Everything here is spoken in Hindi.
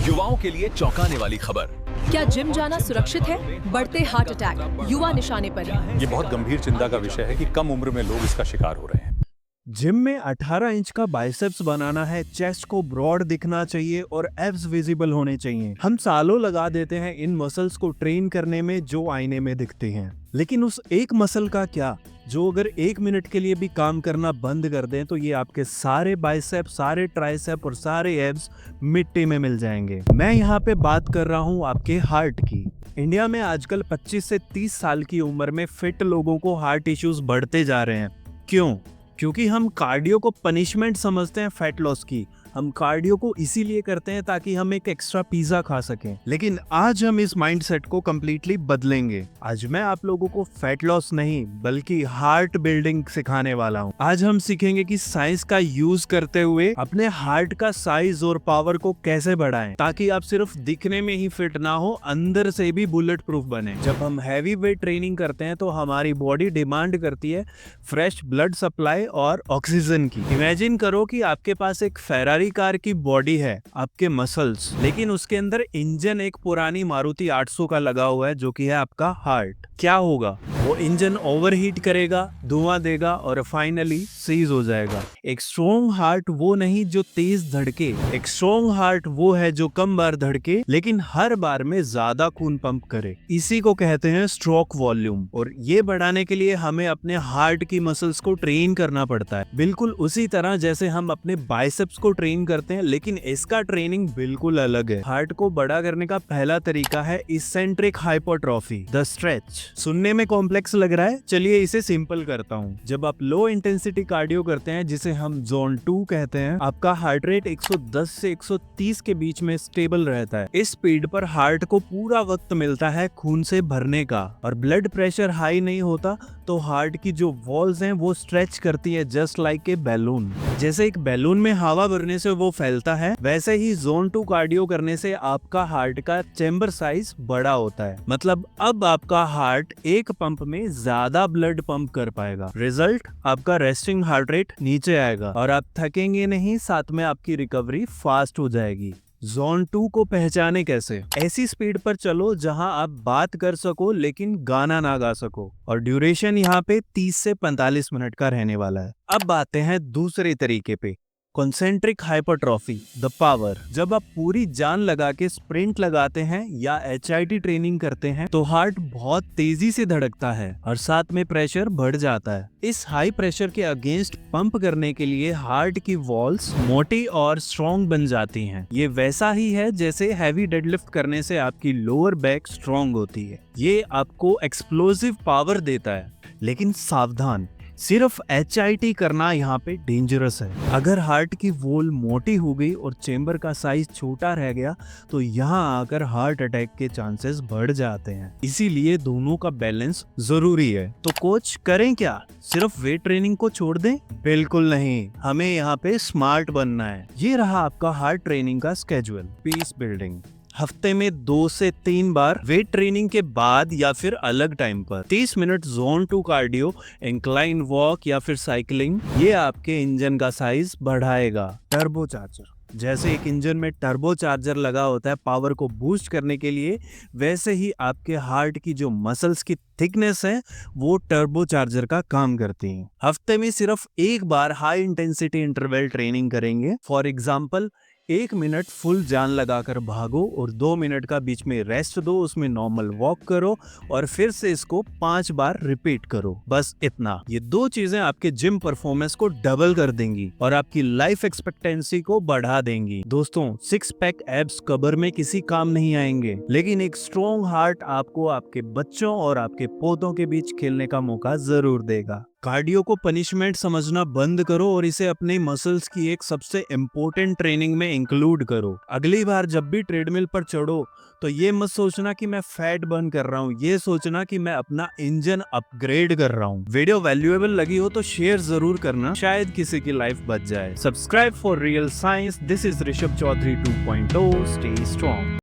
युवाओं के लिए चौंकाने वाली खबर। क्या जिम जाना सुरक्षित है? बढ़ते हार्ट अटैक युवा निशाने पर ही। ये बहुत गंभीर चिंता का विषय है कि कम उम्र में लोग इसका शिकार हो रहे हैं। जिम में 18 इंच का बाइसेप्स बनाना है, चेस्ट को ब्रॉड दिखना चाहिए और एब्स विजिबल होने चाहिए। हम सालों लगा देते हैं इन मसल्स को ट्रेन करने में जो आईने में दिखते हैं, लेकिन उस एक मसल का क्या जो अगर 1 मिनट के लिए भी काम करना बंद कर दें तो ये आपके सारे बाइसेप, सारे ट्राइसेप और सारे एब्स मिट्टी में मिल जाएंगे। मैं यहाँ पे बात कर रहा हूँ आपके हार्ट की। इंडिया में आजकल 25 से 30 साल की उम्र में फिट लोगों को हार्ट इश्यूज बढ़ते जा रहे हैं। क्यों? क्योंकि हम कार्डियो को पनिशमेंट समझते हैं फैट लॉस की। हम कार्डियो को इसीलिए करते हैं ताकि हम एक एक्स्ट्रा पिज्जा खा सकें। लेकिन आज हम इस माइंडसेट को कंप्लीटली बदलेंगे। आज मैं आप लोगों को फैट लॉस नहीं बल्कि हार्ट बिल्डिंग सिखाने वाला हूं। आज हम सीखेंगे कि साइंस का यूज करते हुए अपने हार्ट का साइज और पावर को कैसे बढ़ाएं ताकि आप सिर्फ दिखने में ही फिट ना हो, अंदर से भी बुलेट प्रूफ बने। जब हम हैवी वेट ट्रेनिंग करते हैं तो हमारी बॉडी डिमांड करती है फ्रेश ब्लड सप्लाई और ऑक्सीजन की। इमेजिन करो कि आपके पास एक फेरारी कार की बॉडी है, आपके मसल्स, लेकिन उसके अंदर इंजन एक पुरानी मारुति 800 का लगा हुआ है जो कि है आपका हार्ट। क्या होगा? वो इंजन ओवरहीट करेगा, धुआं देगा और फाइनली सीज हो जाएगा। एक स्ट्रॉन्ग हार्ट वो नहीं जो तेज धड़के, एक स्ट्रॉन्ग हार्ट वो है जो कम बार धड़के लेकिन हर बार में ज्यादा खून पंप करे। इसी को कहते हैं स्ट्रोक वॉल्यूम। और ये बढ़ाने के लिए हमें अपने हार्ट की मसल्स को ट्रेन करना पड़ता है, बिल्कुल उसी तरह जैसे हम अपने बाइसेप्स को ट्रेन करते हैं, लेकिन इसका ट्रेनिंग बिल्कुल अलग है। हार्ट को बड़ा करने का पहला तरीका है इसेंट्रिक हाइपोट्रोफी, द स्ट्रेच। सुनने में कॉम्प्लेक्स लग रहा है, चलिए इसे सिंपल करता हूँ। जब आप लो इंटेंसिटी कार्डियो करते हैं जिसे हम जोन 2 कहते हैं, आपका हार्ट रेट 110 से 130 के बीच में स्टेबल रहता है। इस स्पीड पर हार्ट को पूरा वक्त मिलता है खून से भरने का और ब्लड प्रेशर हाई नहीं होता तो हार्ट की जो वॉल्स हैं वो स्ट्रेच करती है जस्ट लाइक ए बैलून। जैसे एक बैलून में हवा भरने से वो फैलता है, वैसे ही जोन 2 कार्डियो करने से आपका हार्ट का चेंबर साइज बड़ा होता है। मतलब अब आपका हार्ट एक पंप में ज्यादा ब्लड पंप कर पाएगा। रिजल्ट, आपका रेस्टिंग हार्ट रेट नीचे आएगा और आप थकेंगे नहीं, साथ में आपकी रिकवरी फास्ट हो जाएगी। जोन 2 को पहचाने कैसे? ऐसी स्पीड पर चलो जहां आप बात कर सको लेकिन गाना ना गा सको, और ड्यूरेशन यहाँ पे 30 से 45 मिनट का रहने वाला है। अब आते हैं दूसरे तरीके पे, कॉन्सेंट्रिक हाइपरट्रॉफी, द पावर। जब आप पूरी जान लगा के स्प्रिंट लगाते हैं या HIIT ट्रेनिंग करते हैं तो हार्ट बहुत तेजी से धड़कता है और साथ में प्रेशर बढ़ जाता है। इस हाई प्रेशर के अगेंस्ट पंप करने के लिए हार्ट की वॉल्स मोटी और स्ट्रॉन्ग बन जाती हैं। ये वैसा ही है जैसे हैवी डेडलिफ्ट करने से आपकी लोअर बैक स्ट्रॉन्ग होती है। ये आपको एक्सप्लोसिव पावर देता है। लेकिन सावधान, सिर्फ HIIT करना यहाँ पे डेंजरस है। अगर हार्ट की वॉल मोटी हो गई और चेंबर का साइज छोटा रह गया तो यहाँ आकर हार्ट अटैक के चांसेस बढ़ जाते हैं। इसीलिए दोनों का बैलेंस जरूरी है। तो कोच करें क्या? सिर्फ वेट ट्रेनिंग को छोड़ दें? बिल्कुल नहीं, हमें यहाँ पे स्मार्ट बनना है। ये रहा आपका हार्ट ट्रेनिंग का स्केड्यूल। पीस बिल्डिंग, हफ्ते में 2 से 3 बार वेट ट्रेनिंग के बाद या फिर अलग टाइम पर 30 minute zone 2 cardio, incline walk या फिर साइकिलिंग। ये आपके इंजन का साइज बढ़ाएगा। टर्बो चार्जर, जैसे एक इंजन में टर्बो चार्जर लगा होता है पावर को बूस्ट करने के लिए, वैसे ही आपके हार्ट की जो मसल्स की थिकनेस है वो टर्बो चार्जर का काम करती हैं। हफ्ते में सिर्फ एक बार हाई इंटेंसिटी इंटरवल ट्रेनिंग करेंगे। फॉर एग्जाम्पल, 1 मिनट फुल जान लगाकर भागो और 2 मिनट का बीच में रेस्ट दो, उसमें नॉर्मल वॉक करो और फिर से इसको 5 बार रिपीट करो। बस इतना। ये 2 चीजें आपके जिम परफॉर्मेंस को डबल कर देंगी और आपकी लाइफ एक्सपेक्टेंसी को बढ़ा देंगी। दोस्तों, 6 पैक एब्स कबर में किसी काम नहीं आएंगे, लेकिन एक स्ट्रॉन्ग हार्ट आपको आपके बच्चों और आपके पोतों के बीच खेलने का मौका जरूर देगा। कार्डियो को पनिशमेंट समझना बंद करो और इसे अपने मसल्स की एक सबसे इम्पोर्टेंट ट्रेनिंग में इंक्लूड करो। अगली बार जब भी ट्रेडमिल पर चढ़ो तो ये मत सोचना कि मैं फैट बर्न कर रहा हूँ, ये सोचना कि मैं अपना इंजन अपग्रेड कर रहा हूँ। वीडियो वैल्यूएबल लगी हो तो शेयर जरूर करना, शायद किसी की लाइफ बच जाए। Subscribe for real science. This is Rishabh Chaudhary 2.0। Stay strong.